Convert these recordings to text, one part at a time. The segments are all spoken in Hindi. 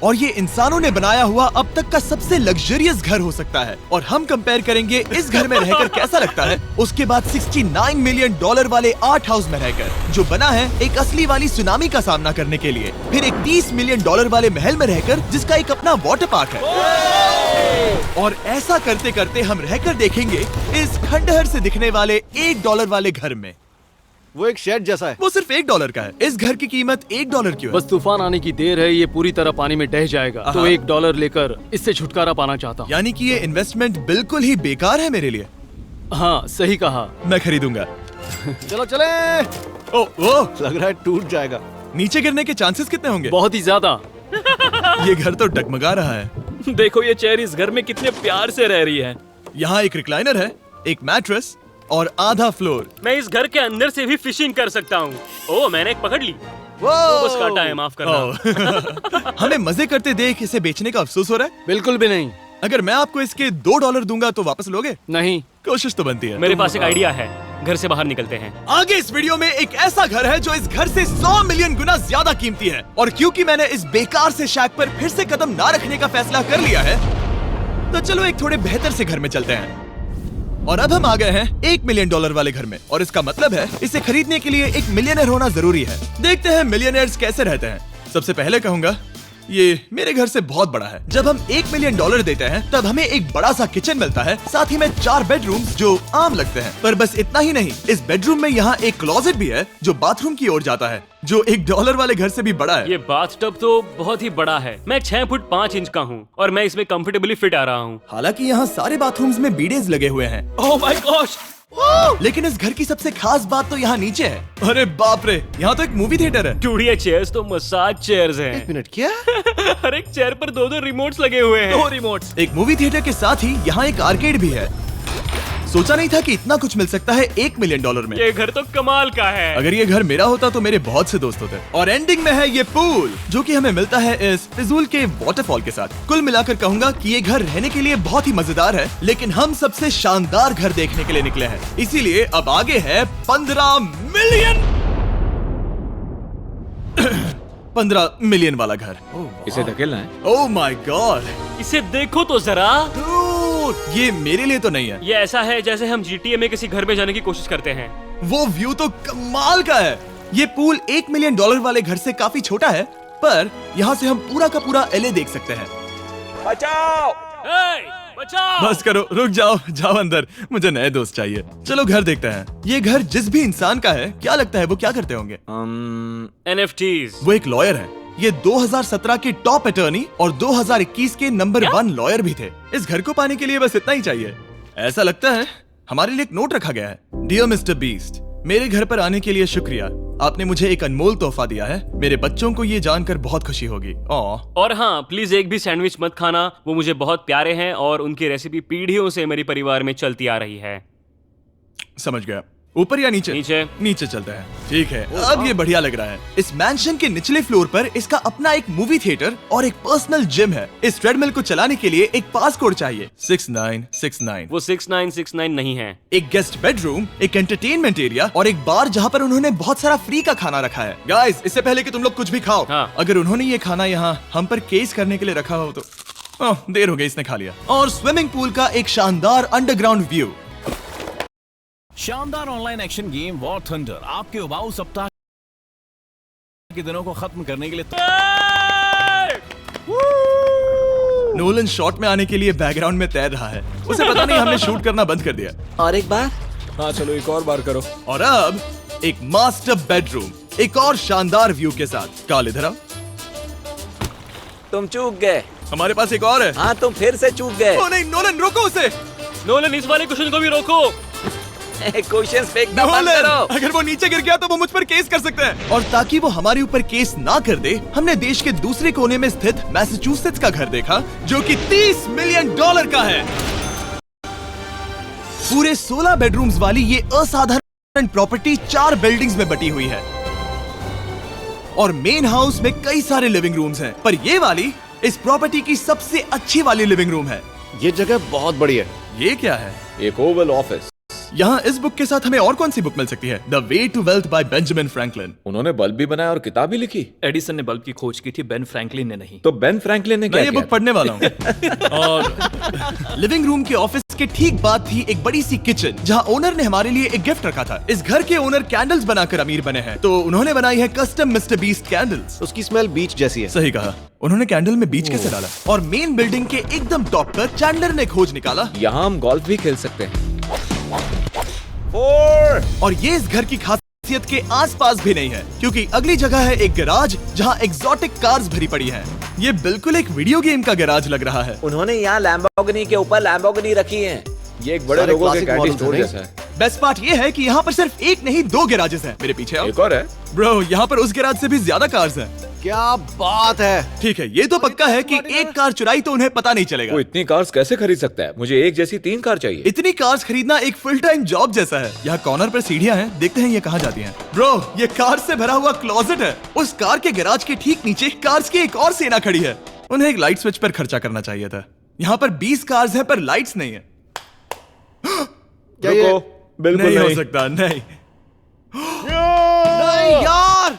और ये इंसानों ने बनाया हुआ अब तक का सबसे लग्जरियस घर हो सकता है। और हम कंपेयर करेंगे इस घर में रहकर कैसा लगता है उसके बाद $69 मिलियन वाले आर्ट हाउस में रहकर, जो बना है एक असली वाली सुनामी का सामना करने के लिए। फिर एक $30 मिलियन वाले महल में रहकर जिसका एक अपना वाटर पार्क है। और ऐसा करते करते हम रहकर देखेंगे इस खंडहर से दिखने वाले $1 वाले घर में। वो एक शेड जैसा है। वो सिर्फ $1 का है। इस घर की कीमत $1 क्यों है? बस तूफान आने की देर है, ये पूरी तरह पानी में ढह जाएगा, तो $1 लेकर इससे छुटकारा पाना चाहता हूँ। यानी कि ये इन्वेस्टमेंट बिल्कुल ही बेकार है मेरे लिए। हाँ सही कहा। मैं खरीदूंगा। चलो चले। ओ, लग रहा है टूट जाएगा। नीचे गिरने के चांसेस कितने होंगे? बहुत ही ज्यादा। ये घर तो डगमगा रहा है। देखो ये चेयर इस घर में कितने प्यार से रह रही है। यहाँ एक रिक्लाइनर है, एक मैट्रेस और आधा फ्लोर। मैं इस घर के अंदर से भी फिशिंग कर सकता हूँ। ओह मैंने एक पकड़ ली। वो बस काटा है, माफ करना। हमें मजे करते देख इसे बेचने का अफसोस हो रहा है? बिल्कुल भी नहीं। अगर मैं आपको इसके $2 दूंगा तो वापस लोगे? नहीं। कोशिश तो बनती है। मेरे पास एक आइडिया है, घर से बाहर निकलते हैं। आगे इस वीडियो में एक ऐसा घर है जो इस घर से 100 मिलियन गुना ज्यादा कीमती है। और क्योंकि मैंने इस बेकार से शैक पर फिर से कदम ना रखने का फैसला कर लिया है, तो चलो एक थोड़े बेहतर से घर में चलते हैं। और अब हम आ गए हैं $1 मिलियन वाले घर में। और इसका मतलब है इसे खरीदने के लिए एक मिलियनर होना जरूरी है। देखते हैं मिलियनर्स कैसे रहते हैं। सबसे पहले कहूंगा ये मेरे घर से बहुत बड़ा है। जब हम $1 मिलियन देते हैं तब हमें एक बड़ा सा किचन मिलता है, साथ ही में 4 बेडरूम्स जो आम लगते हैं। पर बस इतना ही नहीं, इस बेडरूम में यहाँ एक क्लोजेट भी है जो बाथरूम की ओर जाता है, जो $1 वाले घर से भी बड़ा है। ये बाथटब तो बहुत ही बड़ा है। मैं 6 फुट 5 इंच का हूँ और मैं इसमें कंफर्टेबली फिट आ रहा हूँ। हालांकि यहाँ सारे बाथरूम्स में बीडेज लगे हुए हैं। Oh my gosh! लेकिन इस घर की सबसे खास बात तो यहाँ नीचे है। अरे बाप रे, यहाँ तो एक मूवी थिएटर है। टूड, ये चेयर्स तो मसाज चेयर्स हैं। एक मिनट, क्या? हर एक चेयर पर 2-2 रिमोट्स लगे हुए हैं। 2 रिमोट्स। एक मूवी थिएटर के साथ ही यहाँ एक आर्केड भी है। सोचा नहीं था कि इतना कुछ मिल सकता है $1 मिलियन में। ये घर तो कमाल का है। अगर ये घर मेरा होता तो मेरे बहुत से दोस्त होते। और एंडिंग में है ये पूल, जो कि हमें मिलता है इस फिजूल के वाटरफॉल के साथ। कुल मिलाकर कहूंगा कि ये घर रहने के लिए बहुत ही मजेदार है, लेकिन हम सबसे शानदार घर देखने के लिए निकले हैं। इसीलिए अब आगे है 15 मिलियन वाला घर। इसे धकेलना है। ओह माय गॉड, इसे देखो तो जरा। ये मेरे लिए तो नहीं है। ये ऐसा है जैसे हम GTA में किसी घर में जाने की कोशिश करते हैं। वो व्यू तो कमाल का है। ये पूल $1 मिलियन वाले घर से काफी छोटा है, पर यहाँ से हम पूरा का पूरा LA देख सकते हैं। बचाओ! बचाओ! बस करो, रुक जाओ, जाओ अंदर, मुझे नए दोस्त चाहिए। चलो घर देखते हैं। ये घर जिस भी इंसान का है, क्या लगता है वो क्या करते होंगे? NFTs। वो एक लॉयर है। ये 2017 के टॉप अटर्नी और 2021 के नंबर 1 लॉयर भी थे। इस घर को पाने के लिए बस इतना ही चाहिए। ऐसा लगता है हमारे लिए एक नोट रखा गया है। डियर मिस्टर बीस्ट, मेरे घर पर आने के लिए शुक्रिया। आपने मुझे एक अनमोल तोहफा दिया है। मेरे बच्चों को ये जानकर बहुत खुशी होगी। और हाँ, प्लीज एक भी सैंडविच मत खाना, वो मुझे बहुत प्यारे हैं और उनकी रेसिपी पीढ़ियों से मेरे परिवार में चलती आ रही है। समझ गया। ऊपर या नीचे? नीचे। नीचे चलते हैं। ठीक है, अब ये बढ़िया लग रहा है। इस मैंशन के निचले फ्लोर पर इसका अपना एक मूवी थिएटर और एक पर्सनल जिम है। इस ट्रेडमिल को चलाने के लिए एक पास कोड चाहिए, 6969। वो 6969 नहीं है। एक गेस्ट बेडरूम, एक एंटरटेनमेंट एरिया और एक बार जहाँ पर उन्होंने बहुत सारा फ्री का खाना रखा है। गाइस, इससे पहले कि तुम लोग कुछ भी खाओ, हाँ। अगर उन्होंने ये खाना यहाँ हम पर केस करने के लिए रखा हो तो देर हो गई, इसने खा लिया। और स्विमिंग पूल का एक शानदार अंडरग्राउंड व्यू। शानदार online action game war thunder आपके उबाऊ सप्ताह के दिनों को खत्म करने के लिए नोलन शॉट में आने के लिए बैकग्राउंड में तैर रहा है। उसे पता नहीं हमने शूट करना बंद कर दिया। और एक बार? हाँ चलो एक और बार करो। और अब एक मास्टर बेडरूम, एक और शानदार व्यू के साथ। काल इधर आओ। तुम चूक गए। हमारे पास एक और है। हाँ, तुम फिर से चूक गए। ओ नहीं, नोलन रोको उसे। नोलन, इस वाले क्वेश्चन को भी रोको। क्वेश्चन फेंकना बंद नोलन, करो। अगर वो नीचे गिर गया तो वो मुझ पर केस कर सकते हैं। और ताकि वो हमारे ऊपर केस ना कर दे, हमने देश के दूसरे कोने में स्थित मैसाचुसेट्स का घर देखा, जो कि $30 मिलियन का है। पूरे 16 बेडरूम्स वाली ये असाधारण प्रॉपर्टी 4 बिल्डिंग्स में बटी हुई है। और मेन हाउस में कई सारे लिविंग रूम्स हैं, पर ये वाली इस प्रॉपर्टी की सबसे अच्छी वाली लिविंग रूम है। ये जगह बहुत बड़ी है। ये क्या है? एक ओवल ऑफिस। यहाँ इस बुक के साथ हमें और कौन सी बुक मिल सकती है? The way to wealth by Benjamin Franklin. उन्होंने बल्ब भी बनाया और किताब भी लिखी। एडिसन ने बल्ब की खोज की थी, बेन फ्रैंकलिन ने नहीं। तो बेन फ्रैंकलिन ने मैं क्या ये किया? बुक पढ़ने वाला हूँ। और लिविंग रूम के ऑफिस के ठीक बाद थी एक बड़ी सी किचन जहाँ ओनर ने हमारे लिए एक गिफ्ट रखा था। इस घर के ओनर कैंडल्स बनाकर अमीर बने हैं, तो उन्होंने बनाई है कस्टम मिस्टर बीस्ट कैंडल्स। उसकी स्मेल बीच जैसी है। सही कहा। उन्होंने कैंडल में बीच कैसे डाला? और मेन बिल्डिंग के एकदम टॉप पर चैंडलर ने खोज निकाला। यहाँ हम गोल्फ भी खेल सकते हैं। 4 और ये इस घर की खासियत के आसपास भी नहीं है, क्योंकि अगली जगह है एक गैराज जहाँ एग्जॉटिक कार्स भरी पड़ी हैं। ये बिल्कुल एक वीडियो गेम का गैराज लग रहा है। उन्होंने यहाँ लैम्बोर्गिनी के ऊपर लैम्बोर्गिनी रखी है। ये एक बड़े सारे लोगों के classic कैंडी models स्टोर हैं, जैसा है। बेस्ट पार्ट ये है कि यहाँ पर सिर्फ एक नहीं 2 गैराजेस हैं। मेरे पीछे आओ। एक और है। ब्रो, यहाँ पर उस गैराज से भी ज्यादा कार्स हैं। क्या बात है। ठीक है, ये तो पक्का है कि एक कार चुराई तो उन्हें पता नहीं चलेगा। वो इतनी कार्स कैसे खरीद सकता है? मुझे एक जैसी 3 कार चाहिए। इतनी कार्स खरीदना एक फुल टाइम जॉब जैसा है। यहाँ कॉर्नर पर सीढ़ियाँ हैं, देखते हैं ये कहाँ जाती हैं। ब्रो, ये कार से भरा हुआ क्लोजेट है। उस कार के गैराज के ठीक नीचे कार्स की एक और सेना खड़ी है। उन्हें एक लाइट स्विच पर खर्चा करना चाहिए था। यहाँ पर 20 कार्स हैं पर लाइट्स नहीं है। क्या ये- रुको, बिल्कुल नहीं हो नहीं। सकता, नहीं। नहीं यार।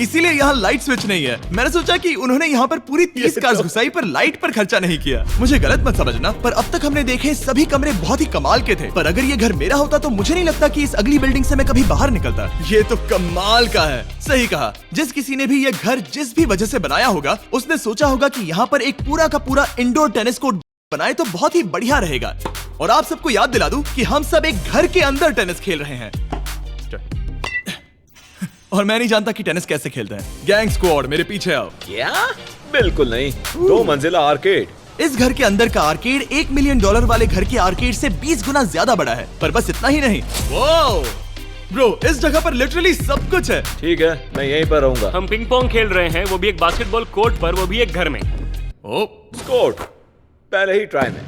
इसीलिए यहाँ लाइट स्विच नहीं है। मैंने सोचा कि उन्होंने यहाँ पर पूरी 30 कार्स घुसाई पर लाइट पर खर्चा नहीं किया। मुझे गलत मत समझना, पर अब तक हमने देखे सभी कमरे बहुत ही कमाल के थे। पर अगर ये घर मेरा होता तो मुझे नहीं लगता कि इस अगली बिल्डिंग से मैं कभी बाहर निकलता। ये तो कमाल का है। सही कहा। जिस किसी ने भी ये घर जिस भी वजह से बनाया होगा, उसने सोचा होगा कि यहाँ पर एक पूरा का पूरा इंडोर टेनिस कोर्ट बनाए तो बहुत ही बढ़िया रहेगा। और आप सबको याद दिला दूं कि हम सब एक घर के अंदर टेनिस खेल रहे हैं। और मैं नहीं जानता कि टेनिस कैसे खेलते हैं। गैंग स्क्वाड, मेरे पीछे आओ। क्या? बिल्कुल नहीं। 2 मंजिला आर्केड। इस घर के अंदर का आर्केड $1 मिलियन वाले घर के आर्केड से 20 गुना ज्यादा बड़ा है। पर बस इतना ही नहीं। वाओ ब्रो, इस जगह पर लिटरली सब कुछ है। ठीक है, मैं यहीं पर रहूंगा। हम पिंग पोंग खेल रहे हैं, वो भी एक बास्केटबॉल कोर्ट पर, वो भी एक घर में। ओ, स्कोट पहले ही ट्राई में।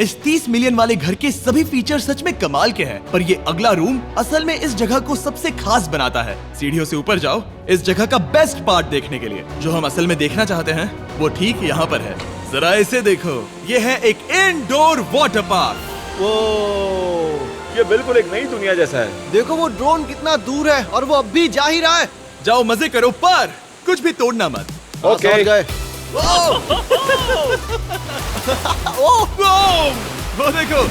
इस 30 मिलियन वाले घर के सभी फीचर सच में कमाल के हैं, पर ये अगला रूम असल में इस जगह को सबसे खास बनाता है। सीढ़ियों से ऊपर जाओ इस जगह का बेस्ट पार्ट देखने के लिए। जो हम असल में देखना चाहते हैं वो ठीक यहाँ पर है। जरा इसे देखो, ये है एक इंडोर वाटर पार्क। वो ये बिल्कुल एक नई दुनिया जैसा है। देखो वो ड्रोन कितना दूर है और वो अब भी जा ही रहा है। जाओ मजे करो, पर कुछ भी तोड़ना मत। ओके। समझ गए। वो देखो,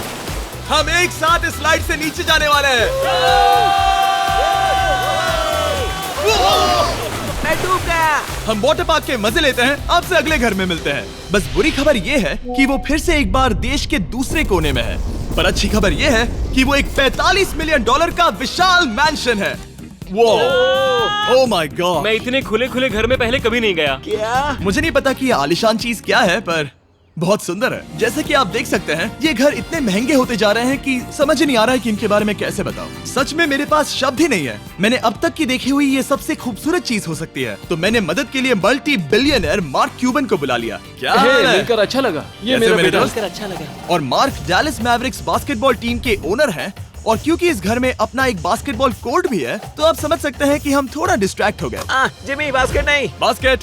हम एक साथ इस स्लाइड से नीचे जाने वाले हैं। मैं डूब गया। हम वाटर पार्क के मजे लेते हैं, आपसे अगले घर में मिलते हैं। बस बुरी खबर ये है कि वो फिर से एक बार देश के दूसरे कोने में है। पर अच्छी खबर ये है कि वो एक $45 मिलियन का विशाल मैंशन है। Oh my God. मैं इतने खुले खुले घर में पहले कभी नहीं गया। क्या? मुझे नहीं पता कि ये आलिशान चीज क्या है, पर बहुत सुंदर है। जैसे कि आप देख सकते हैं, ये घर इतने महंगे होते जा रहे हैं कि समझ नहीं आ रहा है कि इनके बारे में कैसे बताऊं। सच में मेरे पास शब्द ही नहीं है। मैंने अब तक की देखी हुई ये सबसे खूबसूरत चीज हो सकती है। तो मैंने मदद के लिए मल्टी बिलियनर मार्क क्यूबन को बुला लिया। क्या हे, हाल है? मिलकर अच्छा लगा। ये कैसे मेरा मेरे बेटा। दोस्त? अच्छा लगा। और mark Dallas Mavericks basketball team के ओनर हैं। और क्योंकि इस घर में अपना एक बास्केटबॉल कोर्ट भी है, तो आप समझ सकते हैं कि हम थोड़ा डिस्ट्रैक्ट हो गए। जिमी, बास्केट नहीं। बास्केट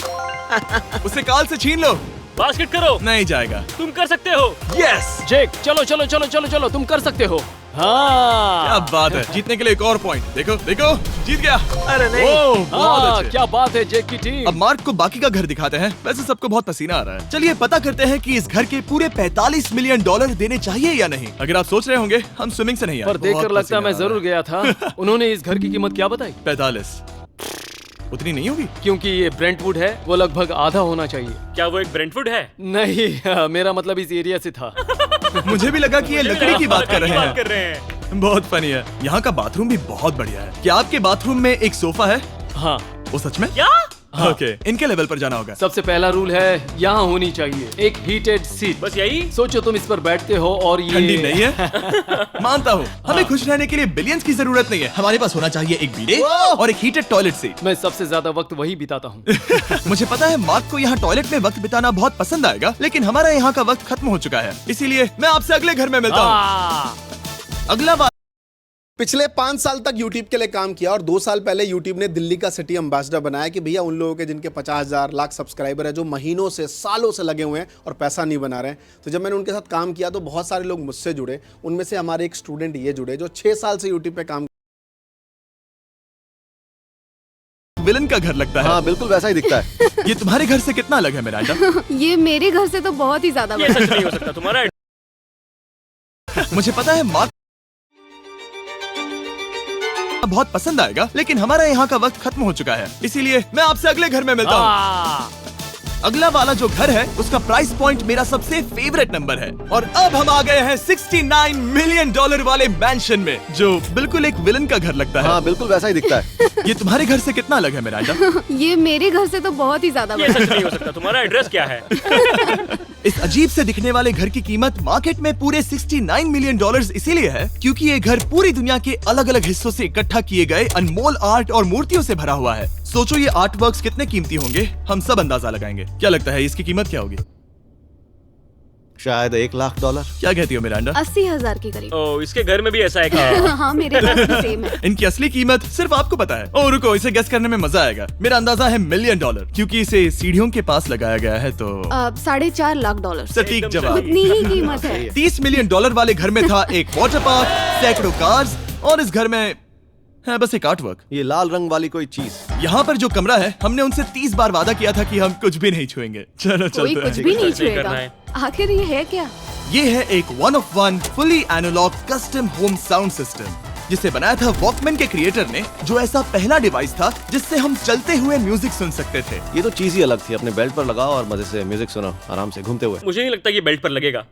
उसे काल से छीन लो। बास्केट करो, नहीं जाएगा। तुम कर सकते हो। यस, जेक, चलो चलो चलो चलो चलो, तुम कर सकते हो। हाँ क्या बात है। जीतने के लिए एक और पॉइंट। देखो देखो, जीत गया। अरे नहीं। ओह, बहुत हाँ, अच्छे। क्या बात है जेक की टीम। अब मार्क को बाकी का घर दिखाते हैं। वैसे सबको बहुत पसीना आ रहा है। चलिए पता करते हैं कि इस घर के पूरे $45 मिलियन देने चाहिए या नहीं। अगर आप सोच रहे होंगे हम स्विमिंग से नहीं आए, पर देखकर बहुत लगता पसीना मैं आ रहा जरूर गया था। उन्होंने इस घर की कीमत क्या बताई? 45 उतनी नहीं होगी। क्योंकि ये ब्रेंटवुड है, वो लगभग आधा होना चाहिए। क्या वो एक ब्रेंटवुड है? नहीं, मेरा मतलब इस एरिया से था। मुझे भी लगा कि ये लकड़ी की बात कर रहे बात कर हैं। रहे हैं। बहुत फनी है। यहाँ का बाथरूम भी बहुत बढ़िया है। क्या आपके बाथरूम में एक सोफा है? हाँ, वो सच में? क्या? ओके, इनके लेवल पर जाना होगा। सबसे पहला रूल है यहाँ होनी चाहिए एक हीटेड सीट। बस यही? सोचो तुम इस पर बैठते हो और ये ठंडी नहीं है। मानता हूँ, हमें खुश रहने के लिए बिलियंस की जरूरत नहीं है। हमारे पास होना चाहिए एक बीडे और एक हीटेड टॉयलेट सीट। मैं सबसे ज्यादा वक्त वही बिताता हूँ। मुझे पता है मार्क को यहाँ टॉयलेट में वक्त बिताना बहुत पसंद आएगा, लेकिन हमारा यहाँ का वक्त खत्म हो चुका है। इसीलिए मैं आपसे अगले घर में मिलता हूँ। अगला बार पिछले 5 साल तक YouTube के लिए काम किया और 2 साल पहले YouTube ने दिल्ली का सिटी एम्बेसडर बनाया कि भैया उन लोगों के जिनके 50,000 लाख सब्सक्राइबर है, जो महीनों से सालों से लगे हुए हैं और पैसा नहीं बना रहे हैं। तो जब मैंने उनके साथ काम किया तो बहुत सारे लोग मुझसे जुड़े। उनमें से हमारे एक स्टूडेंट ये जुड़े जो 6 साल से YouTube पे काम। विलन का घर लगता है। हाँ बिल्कुल वैसा ही दिखता है। ये तुम्हारे घर से कितना अलग है मिरांडा? ये मेरे घर से तो बहुत ही ज्यादा ये बड़ा सच नहीं हो सकता तुम्हारा। मुझे पता है मार्क बहुत पसंद आएगा, लेकिन हमारा यहाँ का वक्त खत्म हो चुका है, इसीलिए मैं आपसे अगले घर में मिलता हूँ। अगला वाला जो घर है उसका प्राइस पॉइंट मेरा सबसे फेवरेट नंबर है। और अब हम आ गए हैं $69 मिलियन वाले मैंशन में, जो बिल्कुल एक विलन का घर लगता है। हाँ बिल्कुल वैसा ही दिखता है। ये तुम्हारे घर से कितना अलग है मिरांडा? ये मेरे घर से तो बहुत ही ज्यादा ये बड़ा सच नहीं हो सकता तुम्हारा। एड्रेस क्या है? इस अजीब से दिखने वाले घर की कीमत मार्केट में पूरे $69 मिलियन इसीलिए है क्योंकि ये घर पूरी दुनिया के अलग अलग हिस्सों से इकट्ठा किए गए अनमोल आर्ट और मूर्तियों से भरा हुआ है। सोचो ये आर्ट वर्क्स कितने कीमती होंगे, हम सब अंदाजा लगाएंगे। क्या लगता है इसकी कीमत क्या होगी? शायद $1 लाख। क्या कहती हो मिरांडा? 80,000 के करीब। ओ, इसके घर में भी ऐसा है क्या? हाँ मेरे पास भी सेम है। इनकी असली कीमत सिर्फ आपको पता है। ओ रुको, इसे गेस करने में मजा आएगा। मेरा अंदाजा है $1 मिलियन, क्योंकि इसे सीढ़ियों के पास लगाया गया है। तो $4.5 लाख। सटीक जवाब। उतनी ही कीमत है। $30 मिलियन वाले घर में था एक वाटर पार्क, सैकड़ों कार्स और इस घर में है बस एक आर्टवर्क। ये लाल रंग वाली कोई चीज। यहाँ पर जो कमरा है, हमने उनसे 30 बार वादा किया था कि हम कुछ भी नहीं छुएंगे। चलो कोई चलते कुछ हैं। भी नहीं करना छुएगा। है। आखिर ये है क्या? ये है एक 1 of 1 fully analogue custom home sound system, जिसे बनाया था वॉकमैन के क्रिएटर ने, जो ऐसा पहला डिवाइस था जिससे हम चलते हुए म्यूजिक सुन सकते थे। ये तो चीज ही अलग थी। अपने बेल्ट पर लगाओ और मजे से म्यूजिक सुनो आराम से घूमते हुए। मुझे नहीं लगता कि बेल्ट पर लगेगा।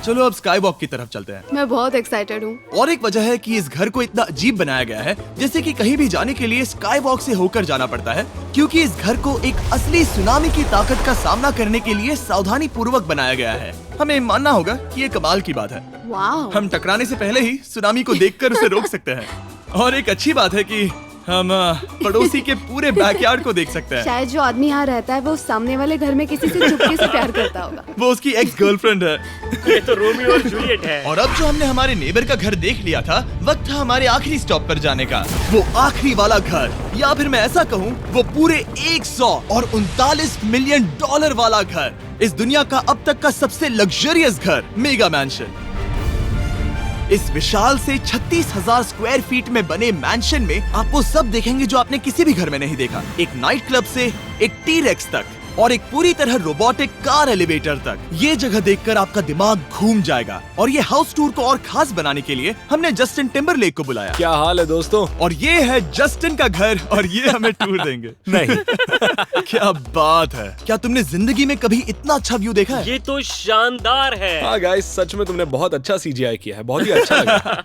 चलो अब स्काई वॉक की तरफ चलते हैं। मैं बहुत एक्साइटेड हूँ। और एक वजह है कि इस घर को इतना अजीब बनाया गया है, जैसे कि कहीं भी जाने के लिए स्काई वॉक से होकर जाना पड़ता है, क्योंकि इस घर को एक असली सुनामी की ताकत का सामना करने के लिए सावधानी पूर्वक बनाया गया है। हमें मानना होगा कि ये कमाल की बात है। वाह। हम टकराने से पहले ही सुनामी को देखकर उसे रोक सकते हैं। और एक अच्छी बात है कि हम पड़ोसी के पूरे बैकयार्ड को देख सकते हैं। शायद जो आदमी यहाँ रहता है वो सामने वाले घर में किसी से चुपके से प्यार करता होगा। वो उसकी एक्स गर्लफ्रेंड है। ये तो रोमियो और जूलियट है। और अब जो हमने हमारे नेबर का घर देख लिया था, वक्त था हमारे आखिरी स्टॉप पर जाने का। वो आखिरी वाला घर, या फिर मैं ऐसा कहूँ वो पूरे 139 मिलियन वाला घर, इस दुनिया का अब तक का सबसे लग्जरियस घर, मेगा मैंशन। इस विशाल से 36,000 स्क्वायर फीट में बने मैंशन में आप वो सब देखेंगे जो आपने किसी भी घर में नहीं देखा। एक नाइट क्लब से एक टी-रेक्स तक और एक पूरी तरह रोबोटिक कार एलिवेटर तक। ये जगह देखकर आपका दिमाग घूम जाएगा। और ये हाउस टूर को और खास बनाने के लिए हमने जस्टिन टिम्बरलेक को बुलाया। क्या हाल है दोस्तों? और ये है जस्टिन का घर और ये हमें टूर देंगे। नहीं। क्या बात है, क्या तुमने जिंदगी में कभी इतना अच्छा व्यू देखा है? ये तो शानदार है। हाँ गाइस, सच में तुमने बहुत अच्छा CGI किया है। बहुत ही अच्छा लगा।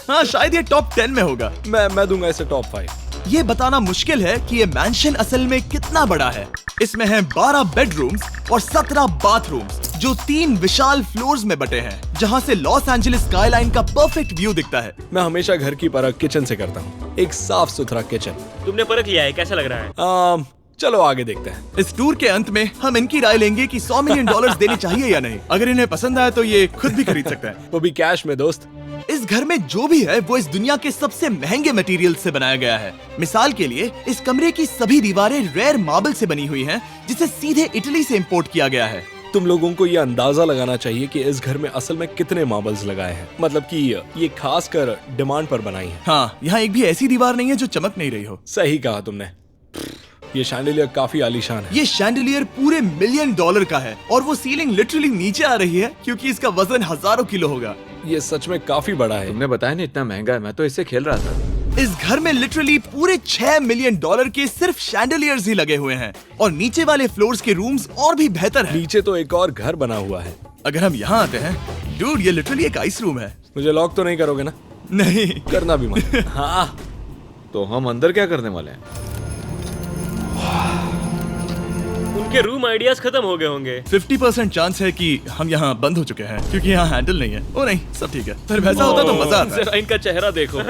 हाँ शायद ये टॉप 10 में होगा। मैं दूंगा इसे टॉप 5। ये बताना मुश्किल है कि ये मैंशन असल में कितना बड़ा है। इसमें हैं 12 बेडरूम्स और 17 बाथरूम्स, जो 3 विशाल फ्लोर्स में बटे हैं, जहां से लॉस एंजलिस स्काईलाइन का परफेक्ट व्यू दिखता है। मैं हमेशा घर की परख किचन से करता हूँ। एक साफ सुथरा किचन। तुमने परख लिया है, कैसा लग रहा है? चलो आगे देखते हैं। इस टूर के अंत में हम इनकी राय लेंगे कि $100 मिलियन देने चाहिए या नहीं। अगर इन्हें पसंद आया तो ये खुद भी खरीद सकते हैं। वो भी कैश में दोस्त। इस घर में जो भी है वो इस दुनिया के सबसे महंगे मटेरियल से बनाया गया है। मिसाल के लिए इस कमरे की सभी दीवारें रेयर मार्बल से बनी हुई हैं, जिसे सीधे इटली से इंपोर्ट किया गया है। तुम लोगों को ये अंदाजा लगाना चाहिए कि इस घर में असल में कितने मार्बल्स लगाए हैं। मतलब कि ये खास कर डिमांड पर बनाई है। हाँ, यहाँ एक भी ऐसी दीवार नहीं है जो चमक नहीं रही हो। सही कहा तुमने। ये शैंडिलियर काफी आलीशान है। ये शैंडिलियर पूरे $1 मिलियन का है और वो सीलिंग लिटरली नीचे आ रही है, क्योंकि इसका वजन हजारों किलो होगा। ये सच में काफी बड़ा है। तुमने बताया नहीं इतना महंगा है, मैं तो इससे खेल रहा था। इस घर में लिटरली पूरे $6 मिलियन के सिर्फ शैंडिलियर्स ही लगे हुए हैं। और नीचे वाले फ्लोर्स के रूम्स और भी बेहतर हैं। नीचे तो एक और घर बना हुआ है। अगर हम यहाँ आते हैं, डूड, ये लिटरली एक आइस रूम है। मुझे लॉक तो नहीं करोगे ना? नहीं करना भी मत। हाँ, तो हम अंदर क्या करने वाले हैं? उनके रूम आइडियाज खत्म हो गए होंगे। 50% चांस है कि हम यहाँ बंद हो चुके हैं, क्योंकि यहाँ हैंडल नहीं है। ओ नहीं, सब ठीक है। पर वैसा होता तो मजा आता। जरा इनका चेहरा देखो।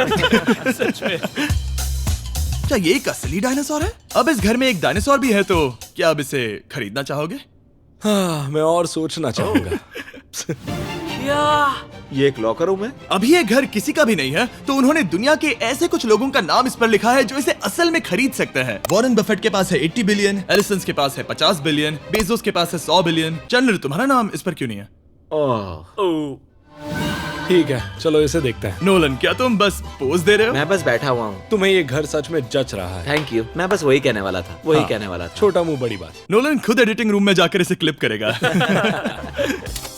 सच में। क्या ये एक असली डायनासोर है? अब इस घर में एक डायनासोर भी है, तो क्या अब इसे खरीदना चाहोगे? हाँ, मैं और सोचना चाहूंगा। ये एक लॉकर रूम है? अभी ये घर किसी का भी नहीं है, तो उन्होंने दुनिया के ऐसे कुछ लोगों का नाम इस पर लिखा है जो इसे असल में खरीद सकते हैं। वॉरेन बफेट के पास है 80 बिलियन, एलिसन के पास है 50 बिलियन, बेजोस के पास है 100 बिलियन। चैंडलर, तुम्हारा नाम इस पर क्यों नहीं है? ओह, ठीक है, चलो इसे देखते हैं। नोलन, क्या तुम बस पोज दे रहे हो? मैं बस बैठा हुआ हूँ। तुम्हें ये घर सच में जच रहा है। Thank you. मैं बस वही कहने वाला था, वही हाँ, कहने वाला था। छोटा मुंह बड़ी बात। नोलन खुद एडिटिंग रूम में जाकर इसे क्लिप करेगा।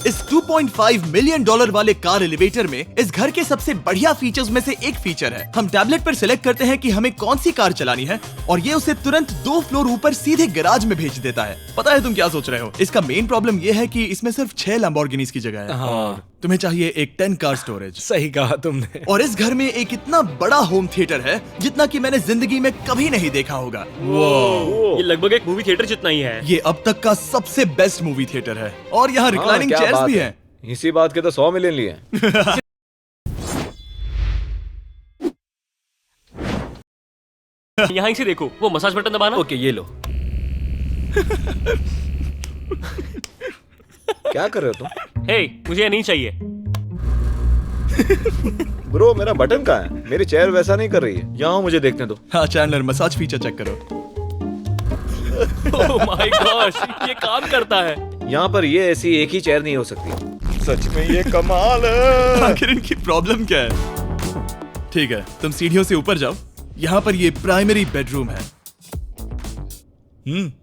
इस 2.5 मिलियन डॉलर वाले कार एलिवेटर में इस घर के सबसे बढ़िया फीचर्स में से एक फीचर है। हम टैबलेट पर सिलेक्ट करते हैं कि हमें कौन सी कार चलानी है और ये उसे तुरंत 2 फ्लोर ऊपर सीधे गैराज में भेज देता है। पता है तुम क्या सोच रहे हो? इसका मेन प्रॉब्लम ये है कि इसमें सिर्फ 6 लैम्बोर्गिनीज की जगह है। हाँ, तुम्हें चाहिए एक 10 कार स्टोरेज। सही कहा तुमने। और इस घर में एक इतना बड़ा होम थिएटर है जितना कि मैंने जिंदगी में कभी नहीं देखा होगा। ये लगभग एक मूवी थिएटर जितना ही है। ये अब तक का सबसे बेस्ट मूवी थिएटर है और यहाँ रिक्लाइनिंग क्या चेयर्स बात भी है। हैं। इसी बात के तो 100 मिलियन लिए हैं। यहाँ से देखो, वो मसाज बटन दबाना। ओके, ये लो। क्या कर रहे हो तुम? हे, मुझे ये नहीं चाहिए। ब्रो, मेरा बटन कहाँ है? मेरी चेयर वैसा नहीं कर रही है। यहाँ मुझे देखने दो। हाँ चैंडलर, मसाज फीचर चेक करो। ओह माय गॉश, ये काम करता है। यहाँ पर ये ऐसी एक ही चेयर नहीं हो सकती। सच में ये कमाल है। आखिर इनकी प्रॉब्लम क्या है? ठीक है, तुम सीढ़ियों से ऊपर जाओ। यहाँ पर ये प्राइमरी बेडरूम है।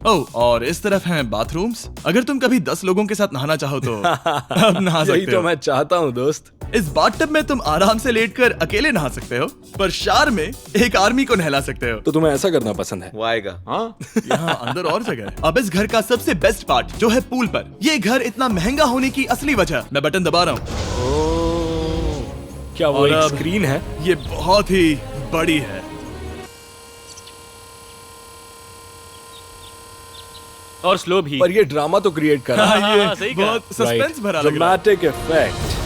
ओह, और इस तरफ हैं बाथरूम्स। अगर तुम कभी 10 लोगों के साथ नहाना चाहो तो अब नहा यही सकते तो हो। मैं चाहता हूँ दोस्त। इस बाथटब में तुम आराम से लेटकर अकेले नहा सकते हो, पर शार में एक आर्मी को नहला सकते हो। तो तुम्हें ऐसा करना पसंद है? वो आएगा। हाँ, यहाँ अंदर और जगह है। अब इस घर का सबसे बेस्ट पार्ट जो है पूल पर। ये घर इतना महंगा होने की असली वजह, मैं बटन दबा रहा हूँ। क्या वो और एक अब स्क्रीन है? ये बहुत ही बड़ी है। और स्लो भी। पर ये ड्रामा तो क्रिएट कर रहा है। हाँ, ये हाँ, सही कहा। बहुत सस्पेंस भरा लग रहा है। Dramatic effect.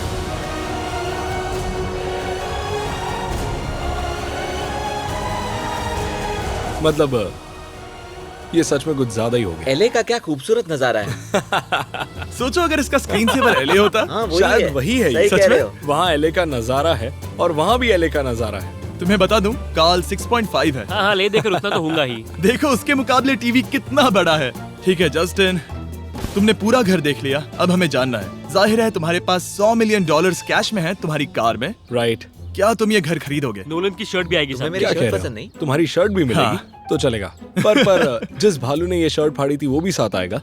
मतलब ये सच में कुछ ज्यादा ही हो गया। एले का क्या खूबसूरत नजारा है। सोचो अगर इसका स्क्रीन सेवर एलए होता। हाँ, वही शायद है। वही है सही ये। कह सच रहे में हो। वहाँ एले का नजारा है और वहाँ भी एले का नजारा है। तुम्हें बता दूं, काल 6.5 है। हाँ हाँ, ले देकर उतना तो होगा ही। देखो उसके मुकाबले टीवी कितना बड़ा है। ठीक है जस्टिन, तुमने पूरा घर देख लिया। अब हमें जानना है, जाहिर है तुम्हारे पास 100 मिलियन डॉलर्स कैश में है तुम्हारी कार में। राइट। क्या तुम ये घर खरीदोगे? नोलन की शर्ट भी आएगी तुम्हें साथ। मेरी क्या शर्ट कह रहे पसंद हो? नहीं? तुम्हारी शर्ट भी मिलेगी? हाँ। तो चलेगा। पर जिस भालू ने ये शर्ट फाड़ी थी वो भी साथ आएगा।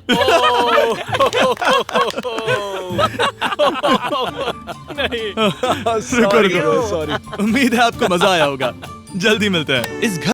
रुको, रुको, सॉरी। उम्मीद है आपको मजा आया होगा। जल्दी मिलते हैं। इस घर